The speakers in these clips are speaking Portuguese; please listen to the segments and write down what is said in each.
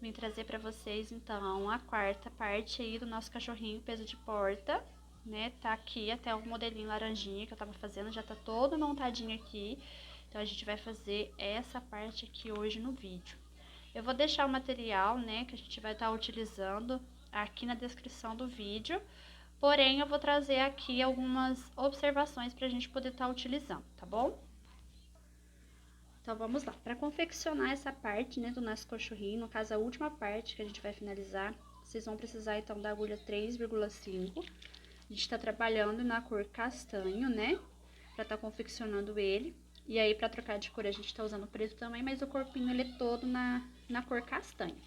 vim trazer pra vocês, então, a quarta parte aí do nosso cachorrinho peso de porta, né? Tá aqui até o modelinho laranjinha que eu tava fazendo, já tá todo montadinho aqui. Então, a gente vai fazer essa parte aqui hoje no vídeo. Eu vou deixar o material, né, que a gente vai estar utilizando aqui na descrição do vídeo. Porém, eu vou trazer aqui algumas observações pra gente poder estar utilizando, tá bom? Então, vamos lá. Para confeccionar essa parte, né, do nosso cachorrinho, no caso, a última parte que a gente vai finalizar, vocês vão precisar, então, da agulha 3,5. A gente tá trabalhando na cor castanho, né, pra tá confeccionando ele. E aí, pra trocar de cor, a gente tá usando preto também, mas o corpinho, ele é todo na cor castanho.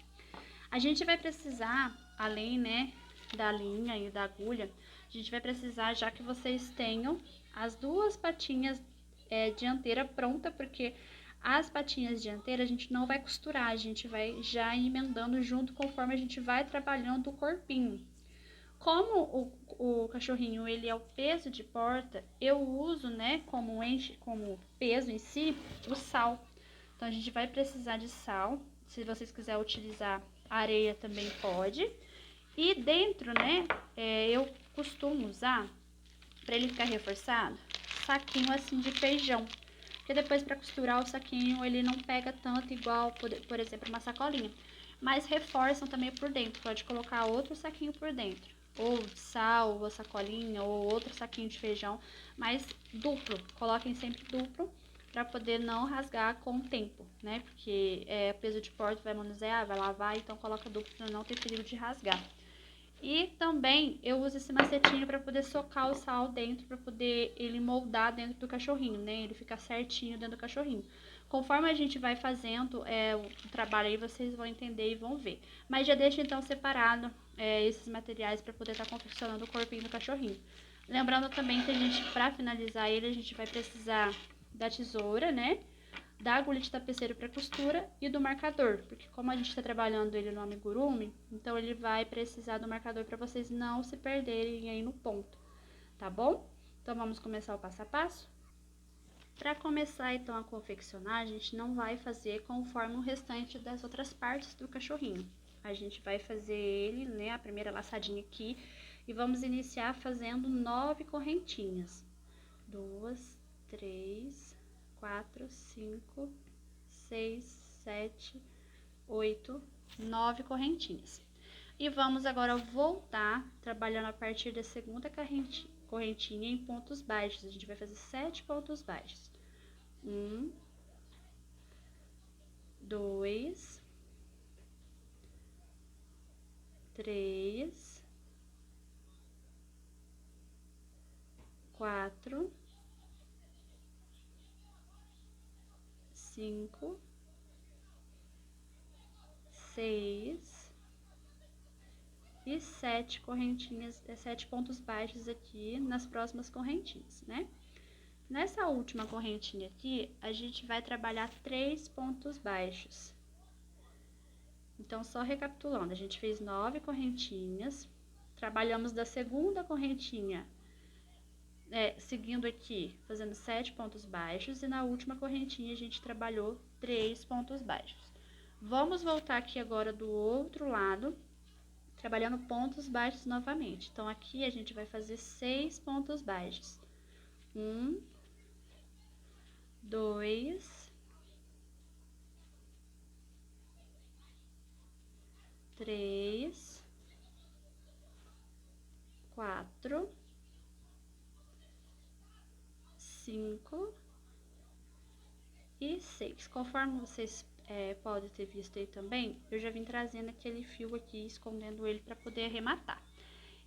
A gente vai precisar, além, né, da linha e da agulha, a gente vai precisar, já que vocês tenham as duas patinhas dianteira pronta, porque as patinhas dianteiras a gente não vai costurar, a gente vai já emendando junto conforme a gente vai trabalhando o corpinho. Como o cachorrinho, ele é o peso de porta, eu uso, né, como peso em si, o sal. Então, a gente vai precisar de sal. Se vocês quiserem utilizar areia, também pode. E dentro, né, eu costumo usar, pra ele ficar reforçado, saquinho assim de feijão. Porque depois, pra costurar o saquinho, ele não pega tanto igual, por exemplo, uma sacolinha. Mas reforçam também por dentro. Pode colocar outro saquinho por dentro. Ou de sal, ou sacolinha, ou outro saquinho de feijão. Mas duplo. Coloquem sempre duplo para poder não rasgar com o tempo, né? Porque peso de porta vai manusear, vai lavar, então coloca duplo para não ter perigo de rasgar. E também eu uso esse macetinho para poder socar o sal dentro, para poder ele moldar dentro do cachorrinho, né? Ele ficar certinho dentro do cachorrinho. Conforme a gente vai fazendo o trabalho aí, vocês vão entender e vão ver. Mas já deixa então separado esses materiais para poder estar confeccionando o corpinho do cachorrinho. Lembrando também que a gente, para finalizar ele, a gente vai precisar da tesoura, né? Da agulha de tapeceiro para costura e do marcador, porque como a gente está trabalhando ele no amigurumi, então ele vai precisar do marcador para vocês não se perderem aí no ponto, tá bom? Então vamos começar o passo a passo? Para começar então a confeccionar, a gente não vai fazer conforme o restante das outras partes do cachorrinho. A gente vai fazer ele, né, a primeira laçadinha aqui, e vamos iniciar fazendo 9 correntinhas. 2, 3, 4, 5, 6, 7, 8, 9 correntinhas. E vamos agora voltar trabalhando a partir da segunda correntinha em pontos baixos. A gente vai fazer 7 pontos baixos. 1, 2, 3, 4, 5, 6 e 7 correntinhas, 7 pontos baixos aqui nas próximas correntinhas, né? Nessa última correntinha aqui, a gente vai trabalhar 3 pontos baixos. Então, só recapitulando, a gente fez 9 correntinhas, trabalhamos da segunda correntinha, seguindo aqui, fazendo 7 pontos baixos, e na última correntinha a gente trabalhou 3 pontos baixos. Vamos voltar aqui agora do outro lado, trabalhando pontos baixos novamente. Então, aqui a gente vai fazer 6 pontos baixos. 1, 2, 3, 4, 5 e 6. Conforme vocês podem ter visto aí também, eu já vim trazendo aquele fio aqui, escondendo ele para poder arrematar.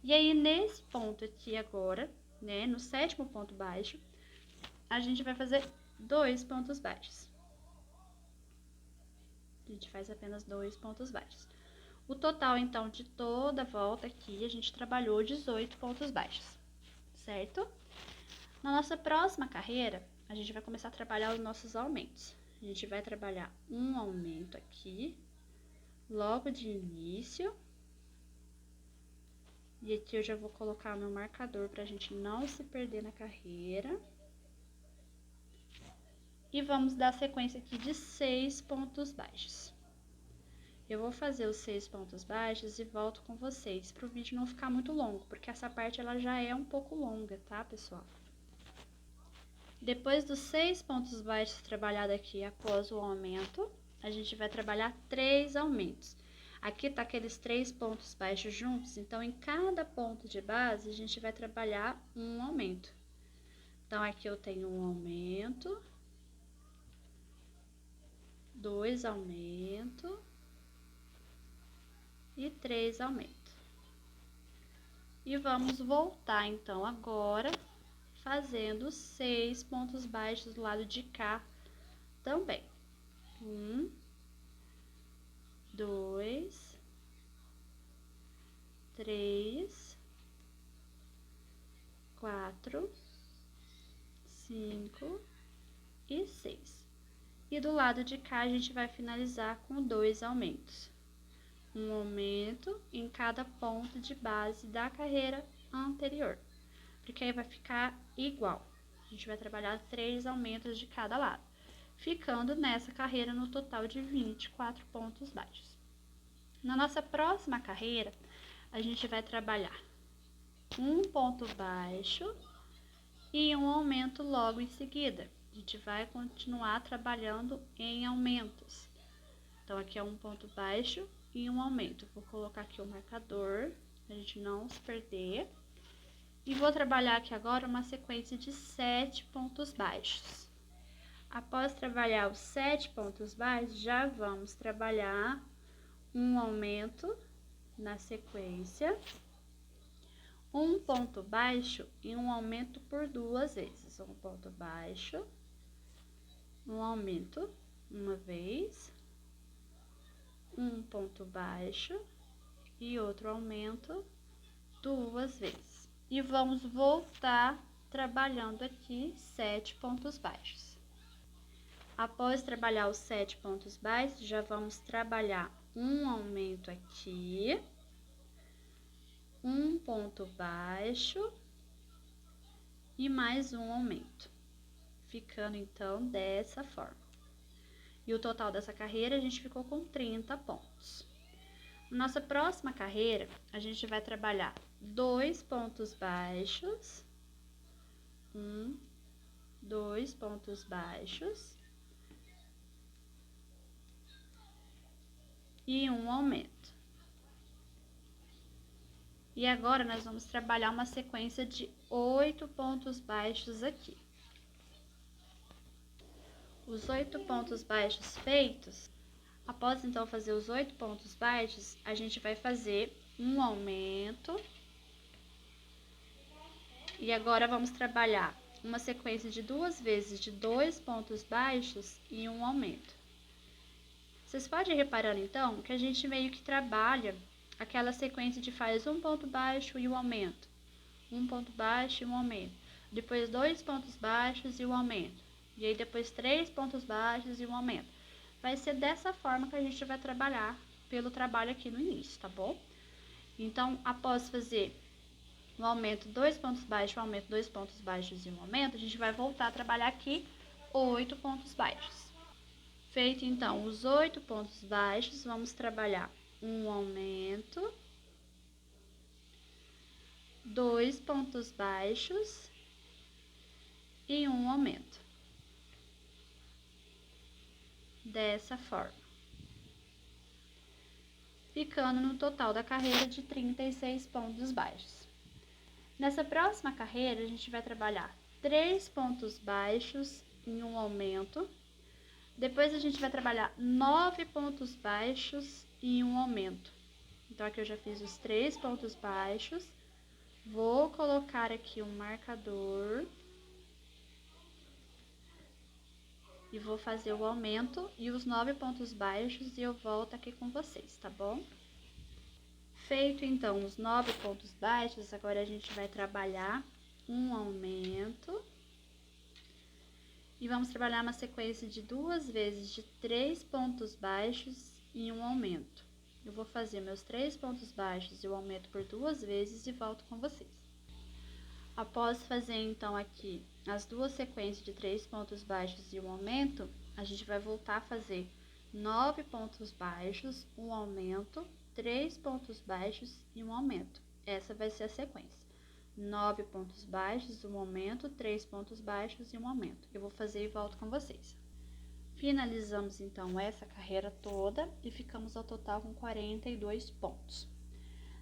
E aí, nesse ponto aqui agora, né, no 7º ponto baixo, a gente vai fazer 2 pontos baixos. A gente faz apenas 2 pontos baixos. O total, então, de toda a volta aqui, a gente trabalhou 18 pontos baixos, certo? Na nossa próxima carreira, a gente vai começar a trabalhar os nossos aumentos. A gente vai trabalhar um aumento aqui, logo de início. E aqui eu já vou colocar meu marcador pra gente não se perder na carreira. E vamos dar sequência aqui de 6 pontos baixos. Eu vou fazer os 6 pontos baixos e volto com vocês, para o vídeo não ficar muito longo, porque essa parte ela já é um pouco longa, tá, pessoal? Depois dos 6 pontos baixos trabalhados aqui após o aumento, a gente vai trabalhar 3 aumentos. Aqui tá aqueles 3 pontos baixos juntos, então em cada ponto de base a gente vai trabalhar um aumento. Então aqui eu tenho um aumento, 2 aumentos e 3 aumentos. E vamos voltar então agora fazendo 6 pontos baixos do lado de cá também. 1, 2, 3, 4, 5 e 6. E do lado de cá a gente vai finalizar com 2 aumentos. Um aumento em cada ponto de base da carreira anterior, porque aí vai ficar igual. A gente vai trabalhar 3 aumentos de cada lado, ficando nessa carreira no total de 24 pontos baixos. Na nossa próxima carreira, a gente vai trabalhar um ponto baixo e um aumento logo em seguida. A gente vai continuar trabalhando em aumentos. Então, aqui é um ponto baixo e um aumento. Vou colocar aqui o marcador, pra gente não se perder. E vou trabalhar aqui agora uma sequência de 7 pontos baixos. Após trabalhar os 7 pontos baixos, já vamos trabalhar um aumento na sequência, um ponto baixo e um aumento por 2 vezes. Um ponto baixo, um aumento uma vez, um ponto baixo e outro aumento 2 vezes. E vamos voltar trabalhando aqui 7 pontos baixos. Após trabalhar os 7 pontos baixos, já vamos trabalhar um aumento aqui, um ponto baixo e mais um aumento, ficando então dessa forma. E o total dessa carreira a gente ficou com 30 pontos. Nossa próxima carreira, a gente vai trabalhar 2 pontos baixos, 1, 2 pontos baixos e um aumento. E agora nós vamos trabalhar uma sequência de 8 pontos baixos aqui. Os 8 pontos baixos feitos, após então fazer os 8 pontos baixos, a gente vai fazer um aumento. E agora vamos trabalhar uma sequência de 2 vezes de 2 pontos baixos e um aumento. Vocês podem ir reparando então que a gente meio que trabalha aquela sequência de faz um ponto baixo e um aumento, um ponto baixo e um aumento, depois 2 pontos baixos e um aumento, e aí depois 3 pontos baixos e um aumento. Vai ser dessa forma que a gente vai trabalhar pelo trabalho aqui no início, tá bom? Então, após fazer um aumento, 2 pontos baixos, um aumento, 2 pontos baixos e um aumento, a gente vai voltar a trabalhar aqui 8 pontos baixos. Feito então os 8 pontos baixos, vamos trabalhar um aumento, 2 pontos baixos e um aumento. Dessa forma. Ficando no total da carreira de 36 pontos baixos. Nessa próxima carreira, a gente vai trabalhar 3 pontos baixos em um aumento. Depois a gente vai trabalhar 9 pontos baixos e um aumento. Então, aqui eu já fiz os 3 pontos baixos. Vou colocar aqui um marcador. E vou fazer o aumento e os 9 pontos baixos e eu volto aqui com vocês, tá bom? Feito então os 9 pontos baixos, agora a gente vai trabalhar um aumento. E vamos trabalhar uma sequência de 2 vezes de 3 pontos baixos e um aumento. Eu vou fazer meus 3 pontos baixos e o aumento por 2 vezes e volto com vocês. Após fazer então aqui as duas sequências de 3 pontos baixos e um aumento, a gente vai voltar a fazer 9 pontos baixos, um aumento, 3 pontos baixos e um aumento. Essa vai ser a sequência. 9 pontos baixos, um aumento, 3 pontos baixos e um aumento. Eu vou fazer e volto com vocês. Finalizamos então essa carreira toda e ficamos ao total com 42 pontos.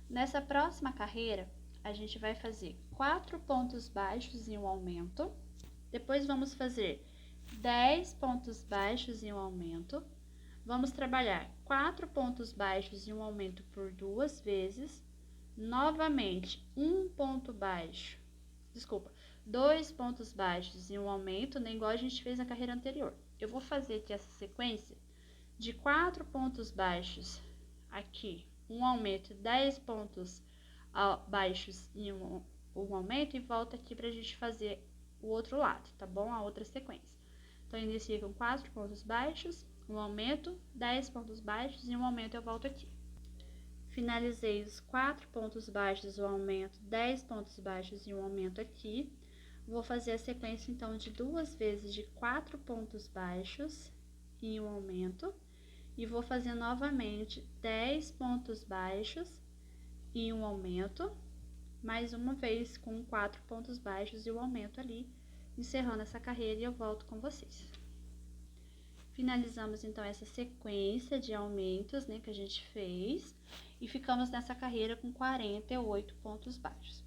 Nessa próxima carreira, a gente vai fazer 4 pontos baixos e um aumento. Depois vamos fazer 10 pontos baixos e um aumento. Vamos trabalhar 4 pontos baixos e um aumento por 2 vezes. Novamente, 2 pontos baixos e um aumento, nem igual a gente fez na carreira anterior. Eu vou fazer aqui essa sequência de 4 pontos baixos aqui, um aumento, 10 pontos baixos e um aumento, e volta aqui pra gente fazer o outro lado, tá bom? A outra sequência. Então, inicia com 4 pontos baixos, um aumento, 10 pontos baixos e um aumento, eu volto aqui. Finalizei os 4 pontos baixos, um aumento, 10 pontos baixos e um aumento aqui. Vou fazer a sequência, então, de 2 vezes de 4 pontos baixos e um aumento. E vou fazer novamente 10 pontos baixos e um aumento. Mais uma vez com 4 pontos baixos e um aumento ali, encerrando essa carreira, e eu volto com vocês. Finalizamos, então, essa sequência de aumentos, né, que a gente fez, e ficamos nessa carreira com 48 pontos baixos.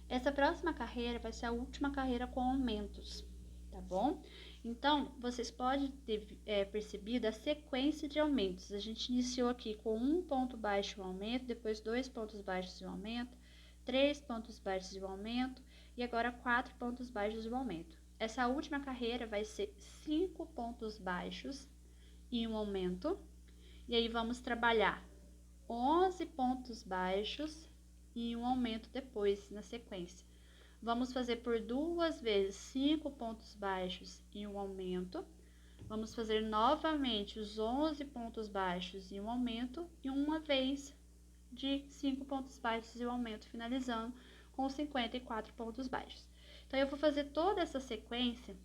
Essa próxima carreira vai ser a última carreira com aumentos, tá bom? Então, vocês podem ter percebido a sequência de aumentos. A gente iniciou aqui com 1 ponto baixo e um aumento, depois 2 pontos baixos e um aumento, 3 pontos baixos e um aumento, e agora 4 pontos baixos e um aumento. Essa última carreira vai ser 5 pontos baixos e um aumento. E aí, vamos trabalhar 11 pontos baixos e um aumento depois, na sequência. Vamos fazer por 2 vezes 5 pontos baixos e um aumento. Vamos fazer novamente os 11 pontos baixos e um aumento, e uma vez de 5 pontos baixos e um aumento, finalizando com 54 pontos baixos. Então, eu vou fazer toda essa sequência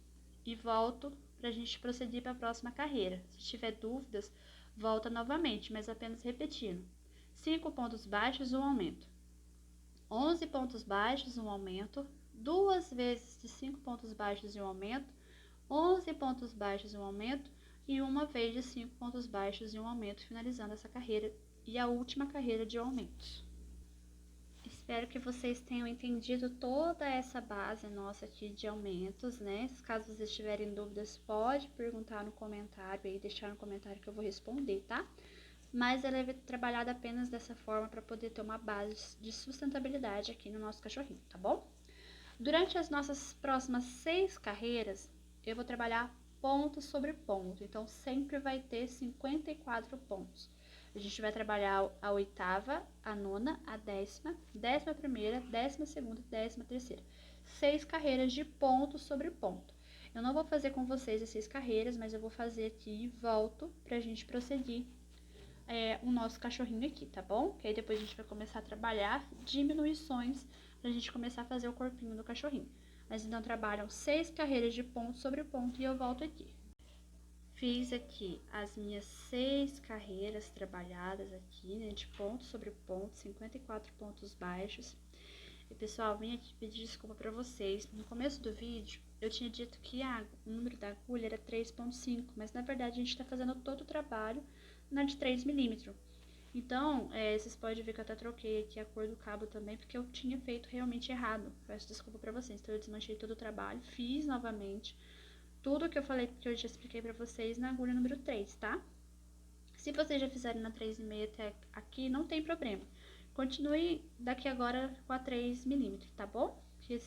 e volto para a gente prosseguir para a próxima carreira. Se tiver dúvidas, volta novamente, mas apenas repetindo. 5 pontos baixos, um aumento. 11 pontos baixos, um aumento. 2 vezes de 5 pontos baixos e um aumento. 11 pontos baixos e um aumento. E uma vez de 5 pontos baixos e um aumento, finalizando essa carreira e a última carreira de aumentos. Espero que vocês tenham entendido toda essa base nossa aqui de aumentos, né? Caso vocês tiverem dúvidas, pode perguntar no comentário aí, deixar no comentário que eu vou responder, tá? Mas ela é trabalhada apenas dessa forma para poder ter uma base de sustentabilidade aqui no nosso cachorrinho, tá bom? Durante as nossas próximas 6 carreiras, eu vou trabalhar ponto sobre ponto, então sempre vai ter 54 pontos. A gente vai trabalhar a 8ª, a 9ª, a 10ª, 11ª, 12ª e 13ª. 6 carreiras de ponto sobre ponto. Eu não vou fazer com vocês as 6 carreiras, mas eu vou fazer aqui e volto pra gente prosseguir o nosso cachorrinho aqui, tá bom? Que aí depois a gente vai começar a trabalhar diminuições pra gente começar a fazer o corpinho do cachorrinho. Mas então, trabalham 6 carreiras de ponto sobre ponto e eu volto aqui. Fiz aqui as minhas 6 carreiras trabalhadas aqui, né, de ponto sobre ponto, 54 pontos baixos. E, pessoal, vim aqui pedir desculpa pra vocês. No começo do vídeo, eu tinha dito que o número da agulha era 3,5, mas na verdade a gente tá fazendo todo o trabalho na de 3 milímetros. Então, vocês podem ver que eu até troquei aqui a cor do cabo também, porque eu tinha feito realmente errado. Peço desculpa pra vocês. Então, eu desmanchei todo o trabalho, fiz novamente tudo que eu falei, que eu já expliquei pra vocês na agulha número 3, tá? Se vocês já fizerem na 3,5 até aqui, não tem problema. Continue daqui agora com a 3 milímetros, tá bom? Porque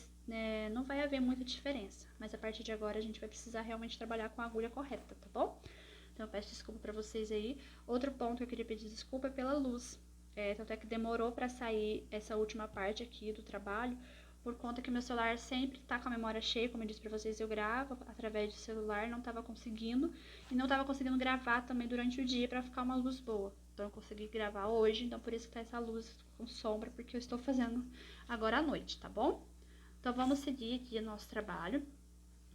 não vai haver muita diferença. Mas a partir de agora a gente vai precisar realmente trabalhar com a agulha correta, tá bom? Então eu peço desculpa pra vocês aí. Outro ponto que eu queria pedir desculpa é pela luz. Tanto é que demorou pra sair essa última parte aqui do trabalho, por conta que meu celular sempre tá com a memória cheia, como eu disse pra vocês, eu gravo através do celular, não tava conseguindo, e não tava conseguindo gravar também durante o dia pra ficar uma luz boa. Então eu consegui gravar hoje, então por isso que tá essa luz com sombra, porque eu estou fazendo agora à noite, tá bom? Então vamos seguir aqui o nosso trabalho.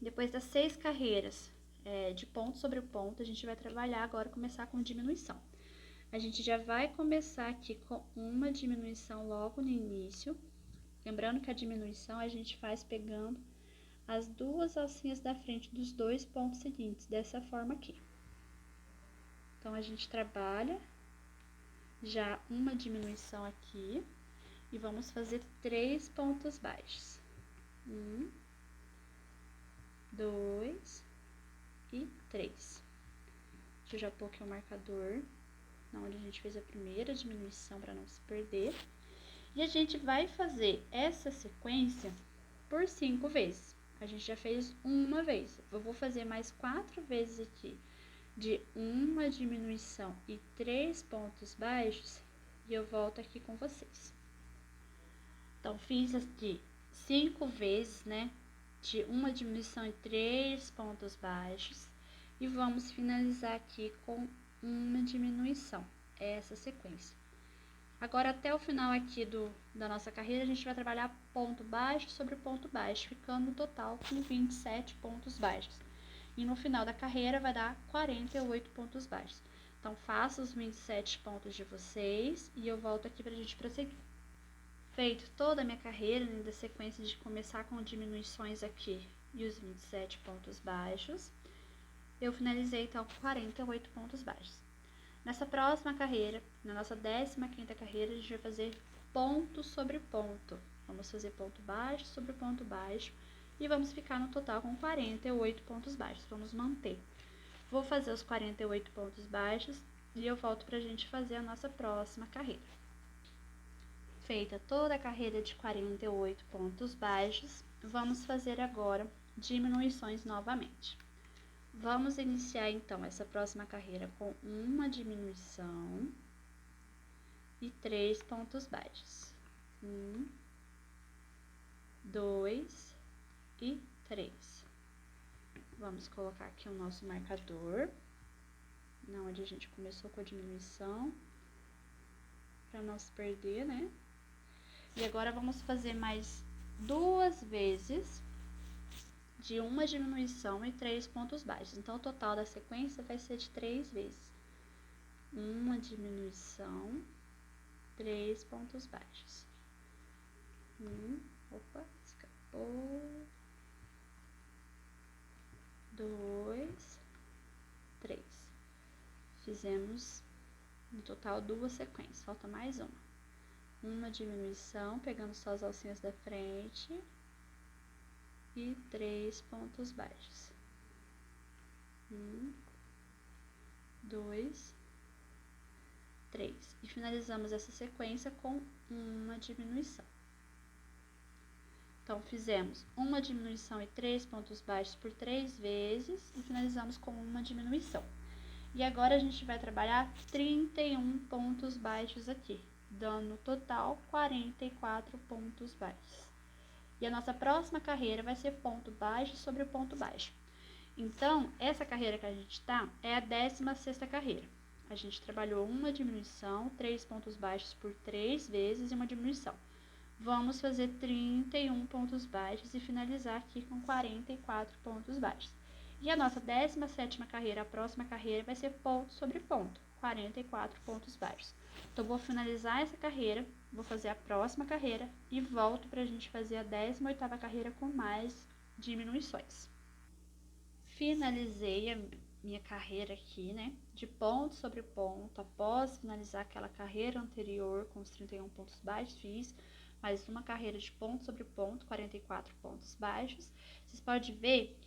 Depois das 6 carreiras de ponto sobre ponto, a gente vai trabalhar agora, começar com diminuição. A gente já vai começar aqui com uma diminuição logo no início. Lembrando que a diminuição a gente faz pegando as duas alcinhas da frente dos dois pontos seguintes, dessa forma aqui. Então, a gente trabalha já uma diminuição aqui e vamos fazer 3 pontos baixos. 1, 2 e 3. Deixa eu já pôr aqui o marcador, onde a gente fez a primeira diminuição para não se perder. E a gente vai fazer essa sequência por 5 vezes. A gente já fez uma vez. Eu vou fazer mais 4 vezes aqui de uma diminuição e 3 pontos baixos e eu volto aqui com vocês. Então, fiz aqui 5 vezes, né, de uma diminuição e 3 pontos baixos e vamos finalizar aqui com uma diminuição, essa sequência. Agora, até o final aqui da nossa carreira, a gente vai trabalhar ponto baixo sobre ponto baixo, ficando no total com 27 pontos baixos. E no final da carreira vai dar 48 pontos baixos. Então, faça os 27 pontos de vocês e eu volto aqui pra gente prosseguir. Feito toda a minha carreira, né, da sequência de começar com diminuições aqui e os 27 pontos baixos, eu finalizei então com 48 pontos baixos. Nessa próxima carreira, na nossa 15ª carreira, a gente vai fazer ponto sobre ponto. Vamos fazer ponto baixo sobre ponto baixo e vamos ficar no total com 48 pontos baixos. Vamos manter. Vou fazer os 48 pontos baixos e eu volto pra gente fazer a nossa próxima carreira. Feita toda a carreira de 48 pontos baixos, vamos fazer agora diminuições novamente. Vamos iniciar então essa próxima carreira com uma diminuição e 3 pontos baixos. 1, 2 e 3. Vamos colocar aqui o nosso marcador, onde a gente começou com a diminuição, para não se perder, né? E agora vamos fazer mais 2 vezes de uma diminuição e 3 pontos baixos. Então, o total da sequência vai ser de 3 vezes. Uma diminuição, 3 pontos baixos. Opa, escapou. 2, 3. Fizemos no total 2 sequências, falta mais uma. Uma diminuição, pegando só as alcinhas da frente e 3 pontos baixos. 1, 2, 3. E finalizamos essa sequência com uma diminuição. Então, fizemos uma diminuição e 3 pontos baixos por 3 vezes e finalizamos com uma diminuição. E agora a gente vai trabalhar 31 pontos baixos aqui, dando no total 44 pontos baixos. E a nossa próxima carreira vai ser ponto baixo sobre ponto baixo. Então, essa carreira que a gente tá é a 16ª carreira. A gente trabalhou uma diminuição, 3 pontos baixos por 3 vezes e uma diminuição. Vamos fazer 31 pontos baixos e finalizar aqui com 44 pontos baixos. E a nossa 17ª carreira, a próxima carreira, vai ser ponto sobre ponto, 44 pontos baixos. Então, vou finalizar essa carreira, vou fazer a próxima carreira e volto pra gente fazer a 18ª carreira com mais diminuições. Finalizei a minha carreira aqui, né, de ponto sobre ponto, após finalizar aquela carreira anterior com os 31 pontos baixos, fiz mais uma carreira de ponto sobre ponto, 44 pontos baixos. Vocês podem ver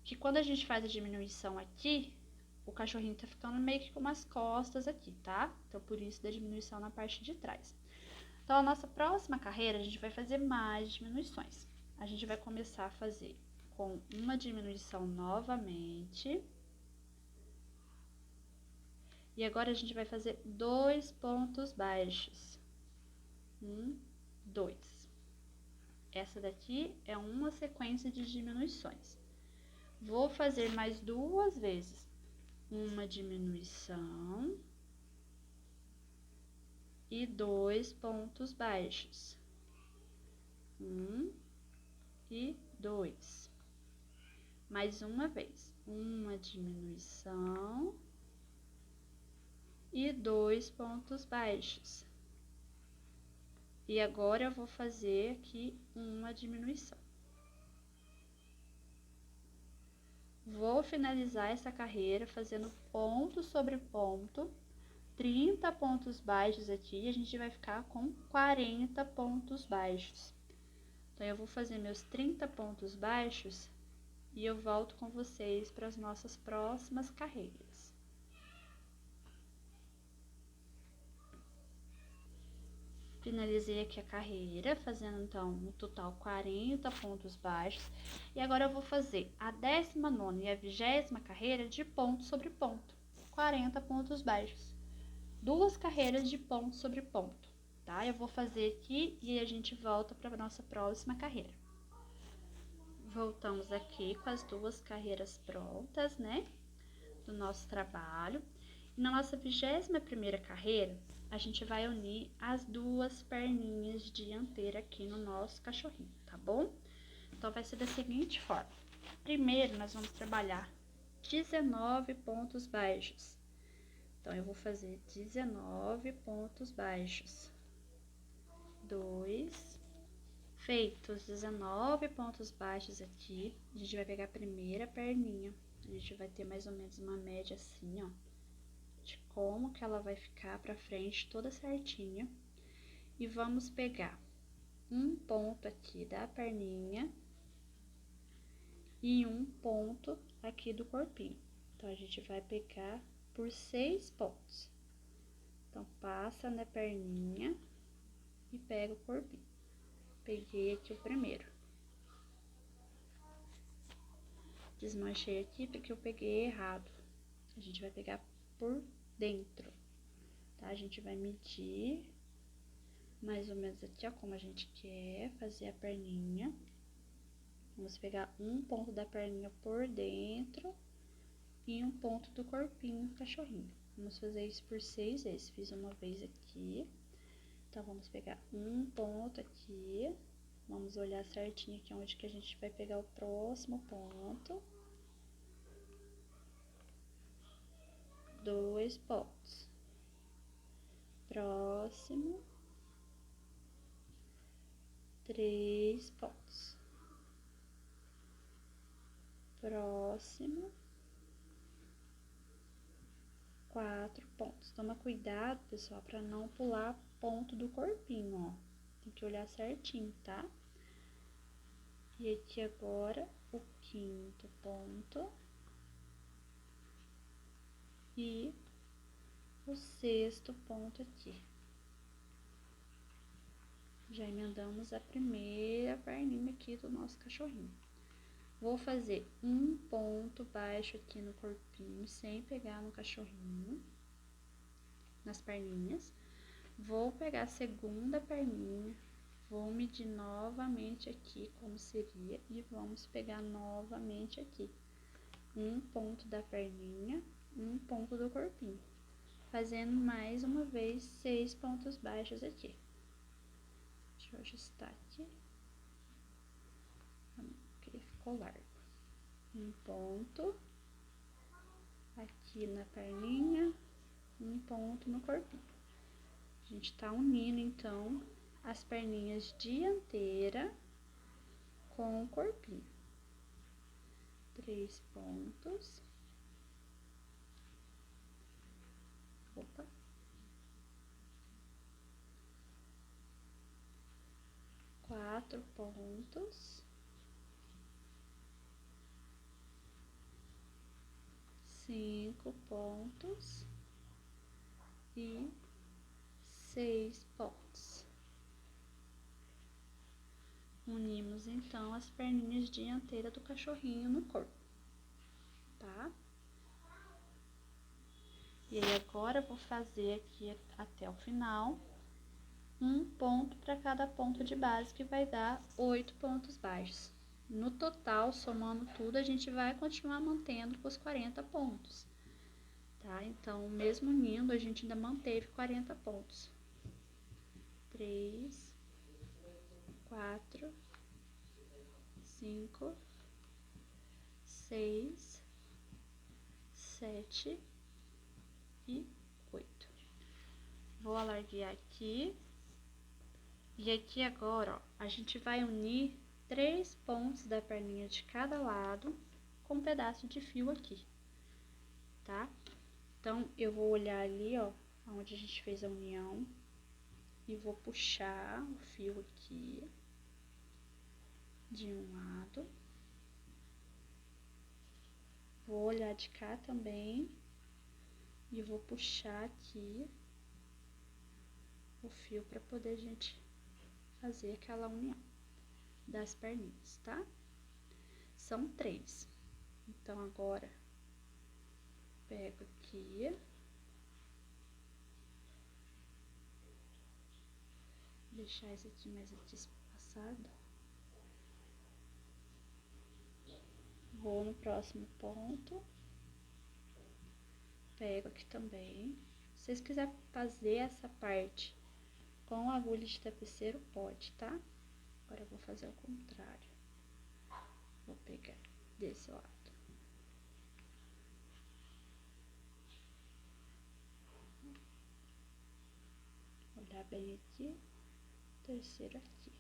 que quando a gente faz a diminuição aqui, o cachorrinho tá ficando meio que com umas costas aqui, tá? Então, por isso da diminuição na parte de trás. Então, a nossa próxima carreira, a gente vai fazer mais diminuições. A gente vai começar a fazer com uma diminuição novamente. E agora, a gente vai fazer 2 pontos baixos. 1, 2. Essa daqui é uma sequência de diminuições. Vou fazer mais 2 vezes. Uma diminuição e 2 pontos baixos. 1 e 2. Mais uma vez, uma diminuição e 2 pontos baixos. E agora eu vou fazer aqui uma diminuição. Vou finalizar essa carreira fazendo ponto sobre ponto, 30 pontos baixos aqui, e a gente vai ficar com 40 pontos baixos. Então, eu vou fazer meus 30 pontos baixos e eu volto com vocês para as nossas próximas carreiras. Finalizei aqui a carreira, fazendo então no total 40 pontos baixos. E agora eu vou fazer a 19ª e a 20ª carreira de ponto sobre ponto, 40 pontos baixos. 2 carreiras de ponto sobre ponto, tá? Eu vou fazer aqui e a gente volta para a nossa próxima carreira. Voltamos aqui com as 2 carreiras prontas, né? Do nosso trabalho. E na nossa 21ª carreira, a gente vai unir as 2 perninhas dianteiras aqui no nosso cachorrinho, tá bom? Então, vai ser da seguinte forma. Primeiro, nós vamos trabalhar 19 pontos baixos. Então, eu vou fazer 19 pontos baixos. 2. Feitos 19 pontos baixos aqui, a gente vai pegar a primeira perninha. A gente vai ter mais ou menos uma média assim, ó, de como que ela vai ficar pra frente toda certinha. E vamos pegar um ponto aqui da perninha e um ponto aqui do corpinho. Então, a gente vai pegar por 6 pontos. Então, passa na perninha e pega o corpinho. Peguei aqui o primeiro. Desmanchei aqui porque eu peguei errado. A gente vai pegar por dentro, tá? A gente vai medir mais ou menos aqui, ó, como a gente quer fazer a perninha. Vamos pegar um ponto da perninha por dentro e um ponto do corpinho do cachorrinho. Vamos fazer isso por 6 vezes. Fiz uma vez aqui. Então, vamos pegar um ponto aqui. Vamos olhar certinho aqui onde que a gente vai pegar o próximo ponto. 2 pontos. Próximo. 3 pontos. Próximo. 4 pontos. Toma cuidado, pessoal, para não pular ponto do corpinho, ó. Tem que olhar certinho, tá? E aqui agora o 5º ponto. E o 6º ponto aqui. Já emendamos a primeira perninha aqui do nosso cachorrinho. Vou fazer um ponto baixo aqui no corpinho, sem pegar no cachorrinho, nas perninhas. Vou pegar a segunda perninha, vou medir novamente aqui como seria e vamos pegar novamente aqui. Um ponto da perninha, um ponto do corpinho. Fazendo mais uma vez 6 pontos baixos aqui. Deixa eu ajustar aqui. Porque ficou largo. Um ponto aqui na perninha, um ponto no corpinho. A gente tá unindo, então, as perninhas dianteira com o corpinho. 3 pontos. Opa. 4 pontos. 5 pontos e 6 pontos. Unimos então as perninhas dianteiras do cachorrinho no corpo, tá? E aí agora eu vou fazer aqui até o final um ponto para cada ponto de base, que vai dar 8 pontos baixos. No total, somando tudo, a gente vai continuar mantendo com os 40 pontos, tá? Então, mesmo unindo, a gente ainda manteve 40 pontos. 3, 4, 5, 6, 7 e 8. Vou alargar aqui. E aqui agora, ó, a gente vai unir 3 pontos da perninha de cada lado com um pedaço de fio aqui, tá? Então, eu vou olhar ali, ó, onde a gente fez a união e vou puxar o fio aqui de um lado. Vou olhar de cá também e vou puxar aqui o fio para poder a gente fazer aquela união das perninhas, tá? São 3. Então, agora, pego aqui, deixar esse aqui mais espaçado. Vou no próximo ponto, pego aqui também. Se vocês quiserem fazer essa parte com agulha de tapeceiro, pode, tá? Agora eu vou fazer ao contrário. Vou pegar desse lado. Olhar bem aqui, terceiro aqui.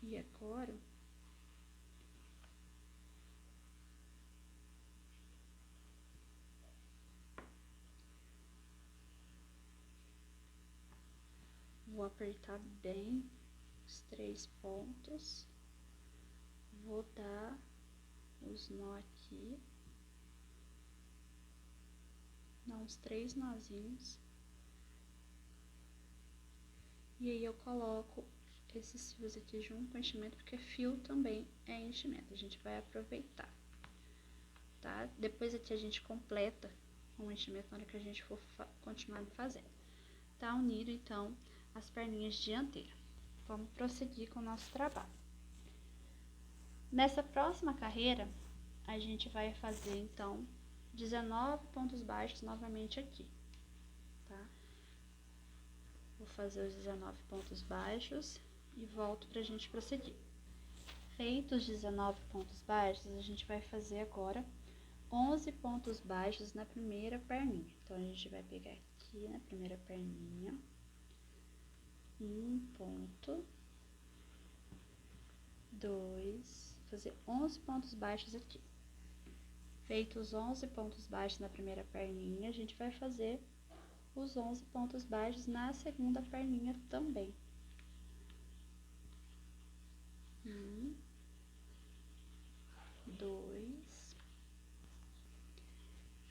E agora, vou apertar bem os 3 pontos, vou dar os nó aqui, dar uns 3 nozinhos, e aí eu coloco esses fios aqui junto com o enchimento, porque fio também é enchimento, a gente vai aproveitar, tá? Depois aqui a gente completa o enchimento na hora que a gente for continuar fazendo. Tá unido, então, as perninhas dianteiras. Vamos prosseguir com o nosso trabalho. Nessa próxima carreira, a gente vai fazer, então, 19 pontos baixos novamente aqui, tá? Vou fazer os 19 pontos baixos e volto pra gente prosseguir. Feitos os 19 pontos baixos, a gente vai fazer agora 11 pontos baixos na primeira perninha. Então, a gente vai pegar aqui na primeira perninha, um ponto, 2, fazer 11 pontos baixos aqui. Feitos os 11 pontos baixos na primeira perninha, a gente vai fazer os 11 pontos baixos na segunda perninha também. 1, 2.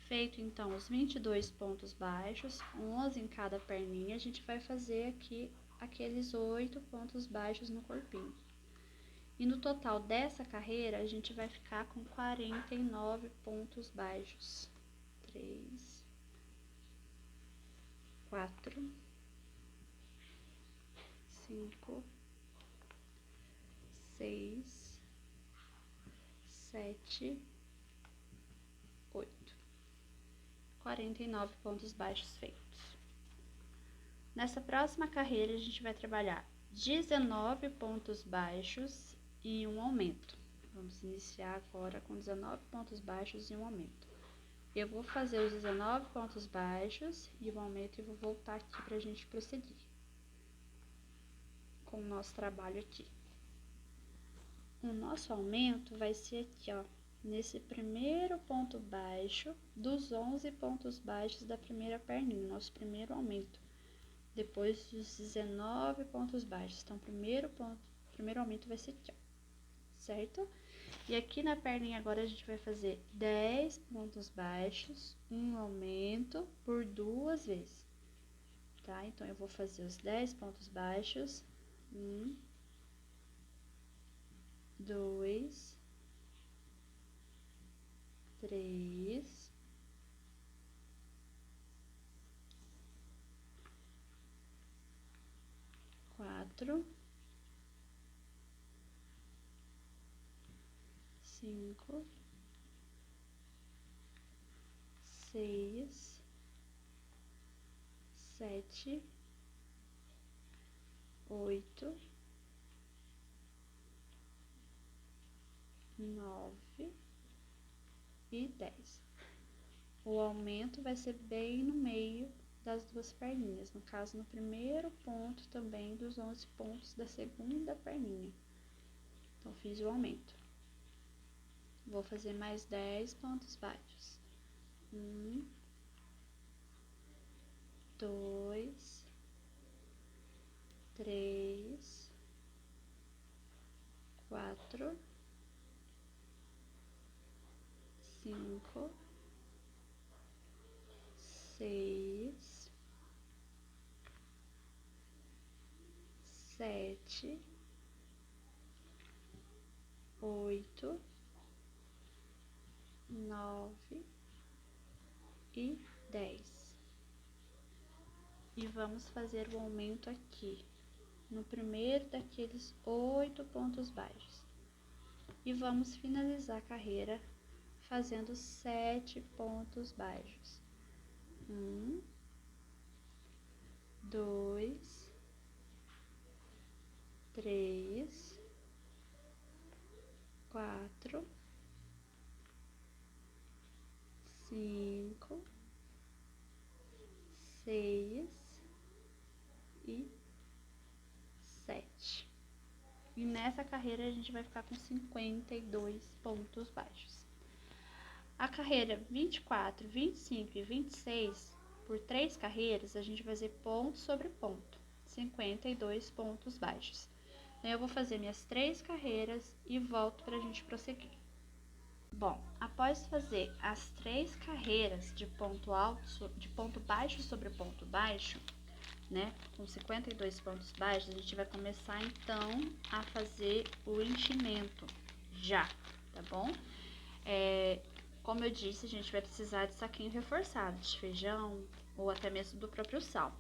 Feito, então, os 22 pontos baixos, 11 em cada perninha, a gente vai fazer aqui aqueles 8 pontos baixos no corpinho. E no total dessa carreira, a gente vai ficar com 49 pontos baixos. 3, 4, 5, 6, 7, 8. 49 pontos baixos feitos. Nessa próxima carreira, a gente vai trabalhar 19 pontos baixos e um aumento. Vamos iniciar agora com 19 pontos baixos e um aumento. Eu vou fazer os 19 pontos baixos e o aumento e vou voltar aqui pra gente prosseguir com o nosso trabalho aqui. O nosso aumento vai ser aqui, ó, nesse primeiro ponto baixo dos 11 pontos baixos da primeira perninha, nosso primeiro aumento, depois dos 19 pontos baixos. Então, primeiro aumento vai ser aqui, ó, certo? E aqui na perninha agora a gente vai fazer 10 pontos baixos, um aumento por 2 vezes, tá? Então, eu vou fazer os 10 pontos baixos, 1, 2, 3, 4, 5, 6, 7, 8, 9 e 10. O aumento vai ser bem no meio das duas perninhas, no caso, no primeiro ponto também dos 11 pontos da segunda perninha. Então, fiz o aumento. Vou fazer mais 10 pontos baixos. 1, 2, 3, 4, 5, 6, 7, 8, 9 e 10. E vamos fazer o aumento aqui, no primeiro daqueles 8 pontos baixos. E vamos finalizar a carreira fazendo 7 pontos baixos. 1, 2, 3, 4, 5, 6 e 7. E nessa carreira a gente vai ficar com 52 pontos baixos. A carreira 24, 25 e 26, por 3 carreiras, a gente vai fazer ponto sobre ponto, 52 pontos baixos. Então, eu vou fazer minhas 3 carreiras e volto para a gente prosseguir. Bom, após fazer as 3 carreiras de ponto alto, de ponto baixo sobre ponto baixo, né, com 52 pontos baixos, a gente vai começar então a fazer o enchimento já, tá bom? Como eu disse, a gente vai precisar de saquinho reforçado, de feijão ou até mesmo do próprio sal.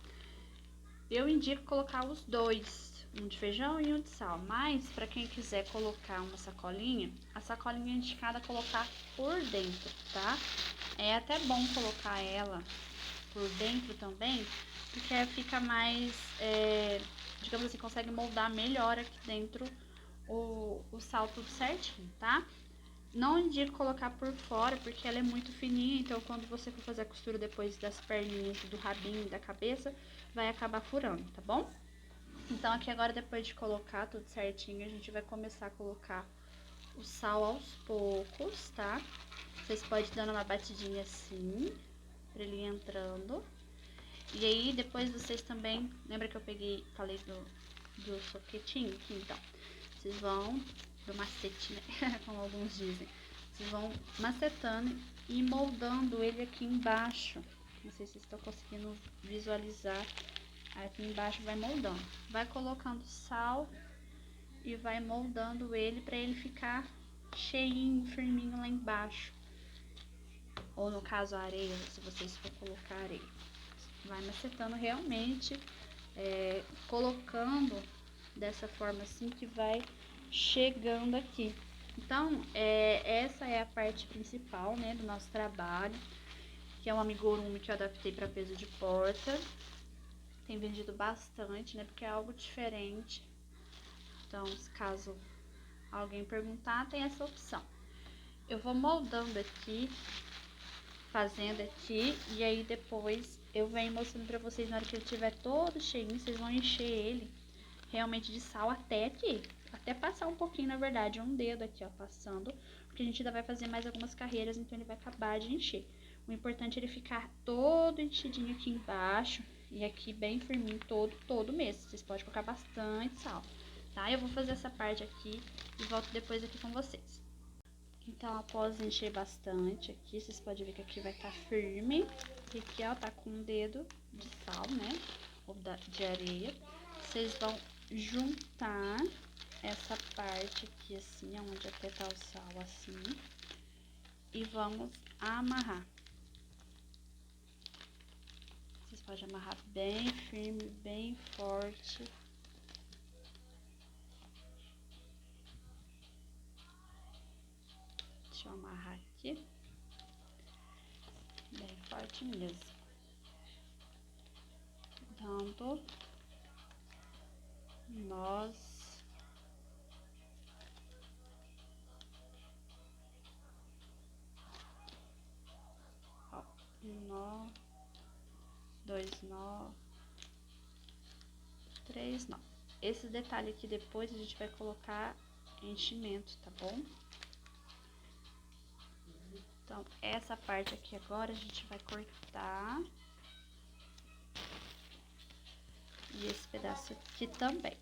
Eu indico colocar os dois, um de feijão e um de sal, mas para quem quiser colocar uma sacolinha, a sacolinha é indicada colocar por dentro, tá? É até bom colocar ela por dentro também, porque fica mais, digamos assim, consegue moldar melhor aqui dentro o sal tudo certinho, tá? Não indico colocar por fora, porque ela é muito fininha, então quando você for fazer a costura depois das perninhas, do rabinho e da cabeça, vai acabar furando, tá bom? Então aqui agora, depois de colocar tudo certinho, a gente vai começar a colocar o sal aos poucos, tá? Vocês podem ir dando uma batidinha assim, pra ele ir entrando. E aí, depois vocês também, lembra que eu falei do soquetinho aqui? Então, vocês vão, do macete, né? Como alguns dizem. Vocês vão macetando e moldando ele aqui embaixo. Não sei se vocês estão conseguindo visualizar. Aqui embaixo vai moldando. Vai colocando sal e vai moldando ele para ele ficar cheinho, firminho lá embaixo. Ou no caso a areia, se vocês for colocar areia. Vai macetando realmente, colocando dessa forma assim que vai chegando aqui. Então, essa é a parte principal, né, do nosso trabalho, que é um amigurumi que eu adaptei para peso de porta. Tem vendido bastante, né, porque é algo diferente. Então, se caso alguém perguntar, tem essa opção. Eu vou moldando aqui, fazendo aqui, e aí depois eu venho mostrando pra vocês. Na hora que ele estiver todo cheinho, vocês vão encher ele realmente de sal até aqui, até passar um pouquinho, na verdade, um dedo aqui, ó, passando, porque a gente ainda vai fazer mais algumas carreiras, então ele vai acabar de encher. O importante é ele ficar todo enchidinho aqui embaixo e aqui bem firminho todo mesmo. Vocês podem colocar bastante sal, tá? Eu vou fazer essa parte aqui e volto depois aqui com vocês. Então, após encher bastante aqui, vocês podem ver que aqui vai estar firme. E aqui, ó, tá com um dedo de sal, né? Ou de areia. Vocês vão juntar essa parte aqui, assim, onde até tá o sal, assim. E vamos amarrar. Vocês podem amarrar bem firme, bem forte. Deixa eu amarrar aqui. Bem forte mesmo. Dando nós, ó, um nó, dois nó, três nó. Esse detalhe aqui depois a gente vai colocar enchimento, tá bom? Então, essa parte aqui agora a gente vai cortar. E esse pedaço aqui também.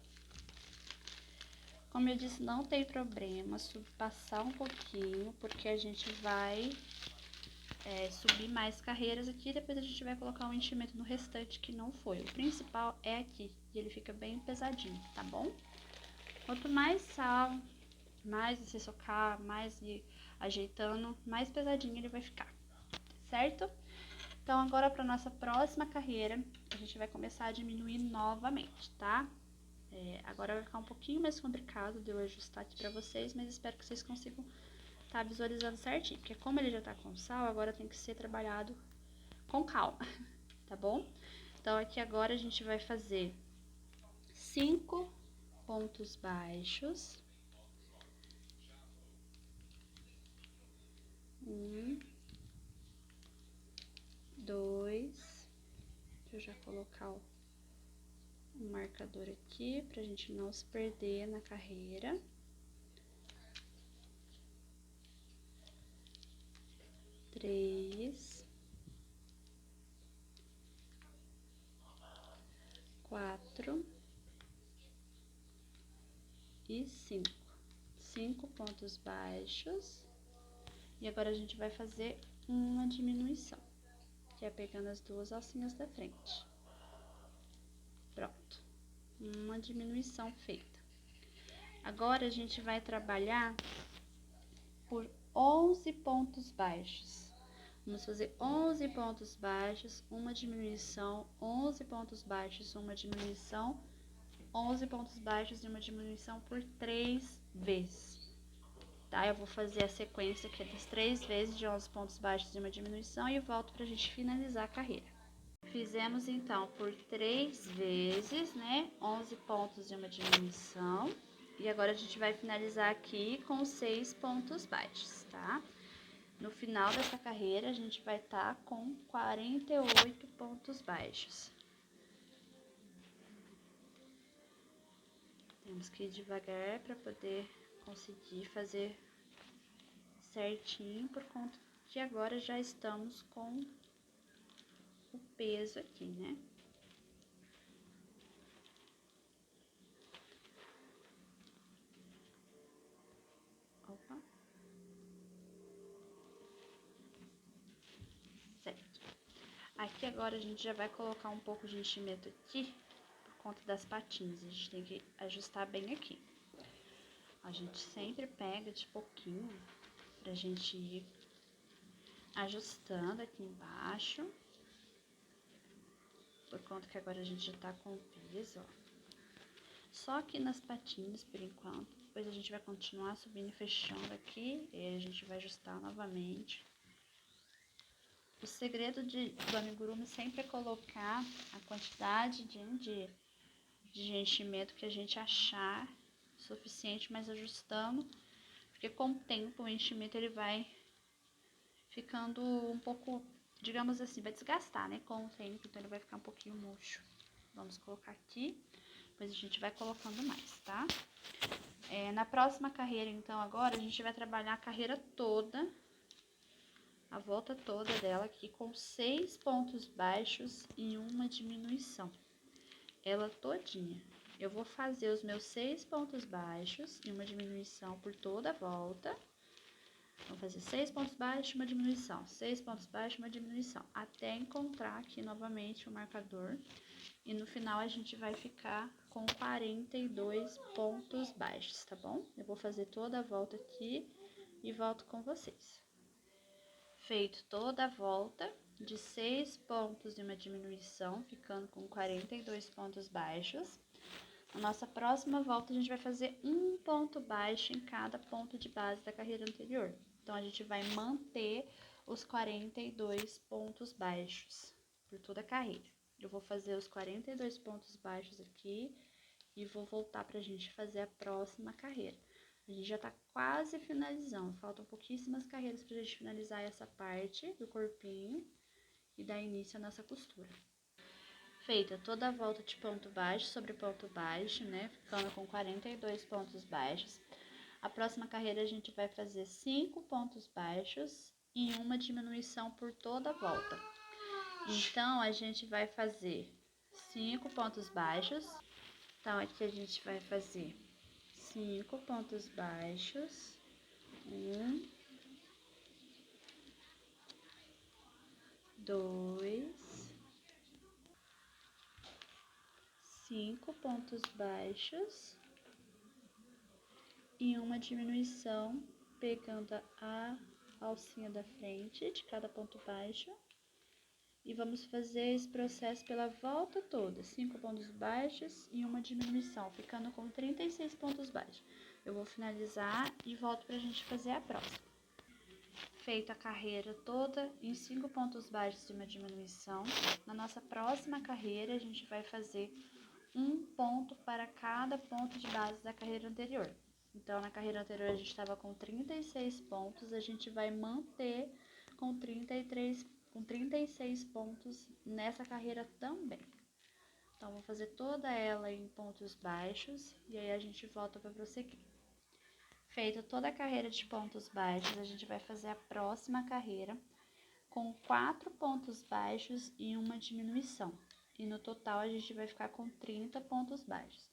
Como eu disse, não tem problema passar um pouquinho, porque a gente vai subir mais carreiras aqui. Depois a gente vai colocar um enchimento no restante que não foi. O principal é aqui, e ele fica bem pesadinho, tá bom? Quanto mais sal, mais você socar, mais ir ajeitando, mais pesadinho ele vai ficar, certo? Então, agora para nossa próxima carreira, a gente vai começar a diminuir novamente, tá? Agora vai ficar um pouquinho mais complicado de eu ajustar aqui pra vocês, mas espero que vocês consigam estar visualizando certinho. Porque como ele já tá com sal, agora tem que ser trabalhado com calma, tá bom? Então, aqui agora a gente vai fazer 5 pontos baixos. 1, 2, deixa eu já colocar o marcador aqui pra gente não se perder na carreira. 3, 4 e 5. 5 pontos baixos. E agora a gente vai fazer uma diminuição, que é pegando as duas alcinhas da frente. Pronto, uma diminuição feita. Agora a gente vai trabalhar por 11 pontos baixos. Vamos fazer 11 pontos baixos, uma diminuição, 11 pontos baixos, uma diminuição, 11 pontos baixos e uma diminuição por 3 vezes. Tá? Eu vou fazer a sequência aqui das 3 vezes de 11 pontos baixos e uma diminuição e volto pra gente finalizar a carreira. Fizemos então por 3 vezes, né? 11 pontos e uma diminuição. E agora a gente vai finalizar aqui com 6 pontos baixos, tá? No final dessa carreira, a gente vai estar com 48 pontos baixos. Temos que ir devagar para poder conseguir fazer certinho, por conta que agora já estamos com o peso aqui, né? Opa. Certo. Aqui agora a gente já vai colocar um pouco de enchimento aqui, por conta das patinhas. A gente tem que ajustar bem aqui. A gente sempre pega de pouquinho pra gente ir ajustando aqui embaixo. Por conta que agora a gente já tá com o peso, ó. Só aqui nas patinhas por enquanto. Depois a gente vai continuar subindo e fechando aqui. E aí a gente vai ajustar novamente. O segredo do amigurumi sempre é colocar a quantidade de enchimento que a gente achar suficiente, mas ajustando. Porque com o tempo o enchimento ele vai ficando um pouco, digamos assim, vai desgastar, né? Com o tempo, então ele vai ficar um pouquinho murcho. Vamos colocar aqui, depois a gente vai colocando mais, tá? Na próxima carreira, então, agora, a gente vai trabalhar a carreira toda, a volta toda dela aqui, com 6 pontos baixos e uma diminuição. Ela todinha. Eu vou fazer os meus 6 pontos baixos e uma diminuição por toda a volta. Vamos fazer 6 pontos baixos, uma diminuição, 6 pontos baixos, uma diminuição, até encontrar aqui novamente o marcador. E no final a gente vai ficar com 42 pontos baixos, tá bom? Eu vou fazer toda a volta aqui e volto com vocês. Feito toda a volta de 6 pontos e uma diminuição, ficando com 42 pontos baixos. Na nossa próxima volta, a gente vai fazer um ponto baixo em cada ponto de base da carreira anterior. Então, a gente vai manter os 42 pontos baixos por toda a carreira. Eu vou fazer os 42 pontos baixos aqui e vou voltar pra gente fazer a próxima carreira. A gente já tá quase finalizando, faltam pouquíssimas carreiras pra gente finalizar essa parte do corpinho e dar início à nossa costura. Feita toda a volta de ponto baixo sobre ponto baixo, né, ficando com 42 pontos baixos. A próxima carreira a gente vai fazer 5 pontos baixos e uma diminuição por toda a volta. Então, a gente vai fazer 5 pontos baixos. Então, aqui a gente vai fazer 5 pontos baixos. 1, 2, 5 pontos baixos e uma diminuição pegando a alcinha da frente de cada ponto baixo. E vamos fazer esse processo pela volta toda, 5 pontos baixos e uma diminuição, ficando com 36 pontos baixos. Eu vou finalizar e volto pra gente fazer a próxima. Feita a carreira toda em 5 pontos baixos e uma diminuição, na nossa próxima carreira a gente vai fazer um ponto para cada ponto de base da carreira anterior. Então, na carreira anterior a gente estava com 36 pontos, a gente vai manter com 36 pontos nessa carreira também. Então, vou fazer toda ela em pontos baixos e aí a gente volta para prosseguir. Feita toda a carreira de pontos baixos, a gente vai fazer a próxima carreira com 4 pontos baixos e uma diminuição. E no total a gente vai ficar com 30 pontos baixos.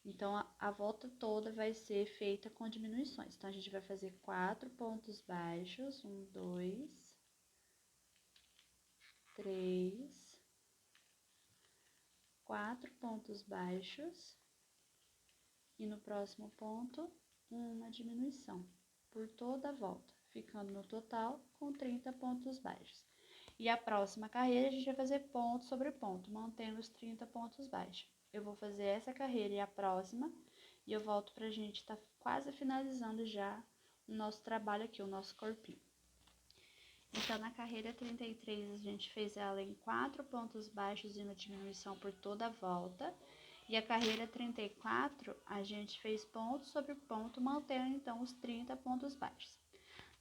Então, a volta toda vai ser feita com diminuições. Então, a gente vai fazer 4 pontos baixos, 1, 2, 3, 4 pontos baixos. E no próximo ponto, uma diminuição por toda a volta, ficando no total com 30 pontos baixos. E a próxima carreira, a gente vai fazer ponto sobre ponto, mantendo os 30 pontos baixos. Eu vou fazer essa carreira e a próxima, e eu volto pra gente tá quase finalizando já o nosso trabalho aqui, o nosso corpinho. Então, na carreira 33, a gente fez ela em 4 pontos baixos e uma diminuição por toda a volta. E a carreira 34, a gente fez ponto sobre ponto, mantendo então os 30 pontos baixos.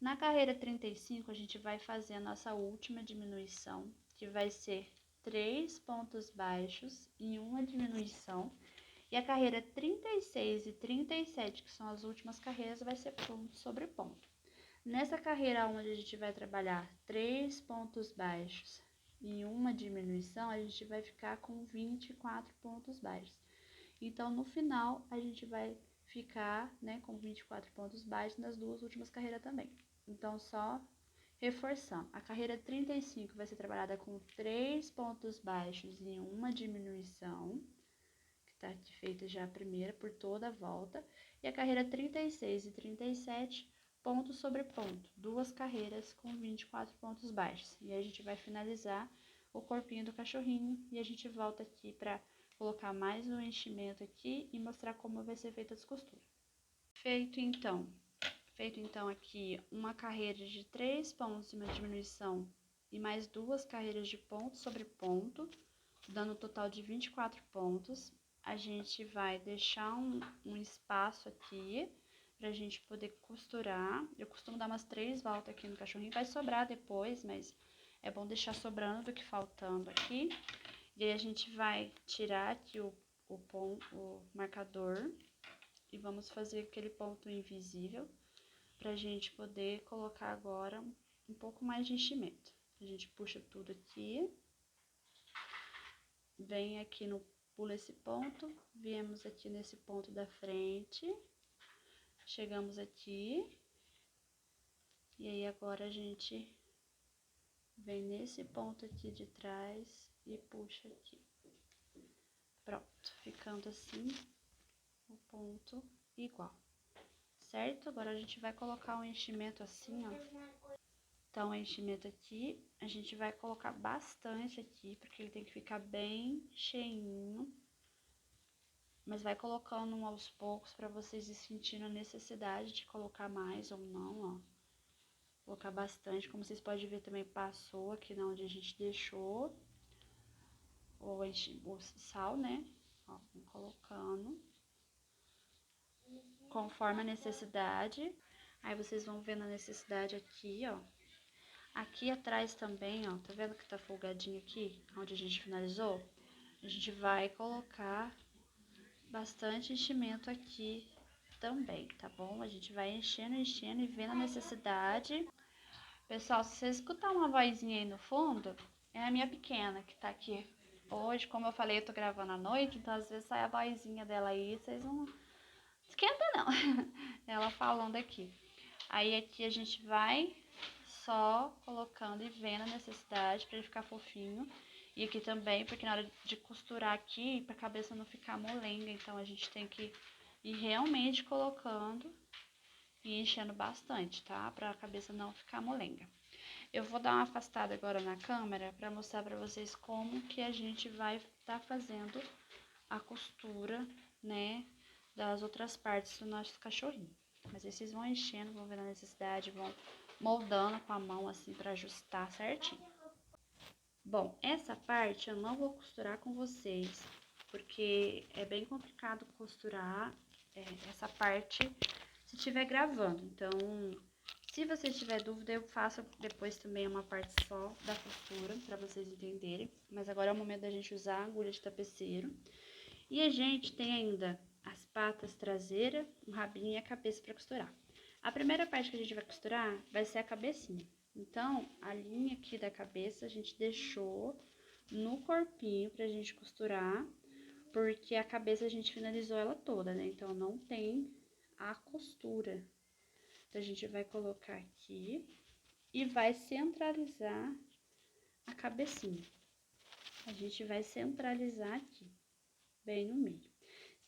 Na carreira 35, a gente vai fazer a nossa última diminuição, que vai ser 3 pontos baixos e uma diminuição. E a carreira 36 e 37, que são as últimas carreiras, vai ser ponto sobre ponto. Nessa carreira onde a gente vai trabalhar 3 pontos baixos e uma diminuição, a gente vai ficar com 24 pontos baixos. Então, no final, a gente vai ficar, né, com 24 pontos baixos nas duas últimas carreiras também. Então, só reforçando, a carreira 35 vai ser trabalhada com 3 pontos baixos e uma diminuição, que tá feita já a primeira por toda a volta, e a carreira 36 e 37, ponto sobre ponto, duas carreiras com 24 pontos baixos. E a gente vai finalizar o corpinho do cachorrinho e a gente volta aqui para colocar mais um enchimento aqui e mostrar como vai ser feita a descostura. Feito então aqui uma carreira de 3 pontos e uma diminuição e mais duas carreiras de ponto sobre ponto, dando um total de 24 pontos. A gente vai deixar um espaço aqui pra gente poder costurar. Eu costumo dar umas 3 voltas aqui no cachorrinho, vai sobrar depois, mas é bom deixar sobrando do que faltando aqui. E aí a gente vai tirar aqui o marcador e vamos fazer aquele ponto invisível pra gente poder colocar agora um pouco mais de enchimento. A gente puxa tudo aqui, vem aqui no, pula esse ponto, viemos aqui nesse ponto da frente, chegamos aqui, e aí agora a gente vem nesse ponto aqui de trás e puxa aqui. Pronto, ficando assim o ponto igual, certo? Agora a gente vai colocar um enchimento assim, ó. Então, o enchimento aqui, a gente vai colocar bastante aqui, porque ele tem que ficar bem cheinho. Mas vai colocando aos poucos pra vocês ir sentindo a necessidade de colocar mais ou não, ó. Colocar bastante, como vocês podem ver também passou aqui na onde a gente deixou o sal, né? Ó, vou colocando conforme a necessidade. Aí vocês vão vendo a necessidade aqui, ó. Aqui atrás também, ó, tá vendo que tá folgadinho aqui, onde a gente finalizou? A gente vai colocar bastante enchimento aqui também, tá bom? A gente vai enchendo e vendo a necessidade. Pessoal, se você escutar uma vozinha aí no fundo, é a minha pequena que tá aqui. Hoje, como eu falei, eu tô gravando à noite, então às vezes sai a vozinha dela aí, vocês não esquenta não. Ela falando aqui. Aí aqui a gente vai só colocando e vendo a necessidade para ele ficar fofinho. E aqui também, porque na hora de costurar aqui, pra cabeça não ficar molenga, então a gente tem que ir realmente colocando e enchendo bastante, tá? Pra cabeça não ficar molenga. Eu vou dar uma afastada agora na câmera pra mostrar pra vocês como que a gente vai estar fazendo a costura, né, das outras partes do nosso cachorrinho. Mas aí vocês vão enchendo, vão vendo a necessidade, vão moldando com a mão assim pra ajustar certinho. Bom, essa parte eu não vou costurar com vocês, porque é bem complicado costurar essa parte se estiver gravando. Então, se você tiver dúvida, eu faço depois também uma parte só da costura, pra vocês entenderem. Mas agora é o momento da gente usar a agulha de tapeceiro. E a gente tem ainda as patas traseiras, o rabinho e a cabeça para costurar. A primeira parte que a gente vai costurar vai ser a cabecinha. Então, a linha aqui da cabeça a gente deixou no corpinho pra gente costurar, porque a cabeça a gente finalizou ela toda, né? Então, não tem a costura. Então, a gente vai colocar aqui e vai centralizar a cabecinha. A gente vai centralizar aqui, bem no meio.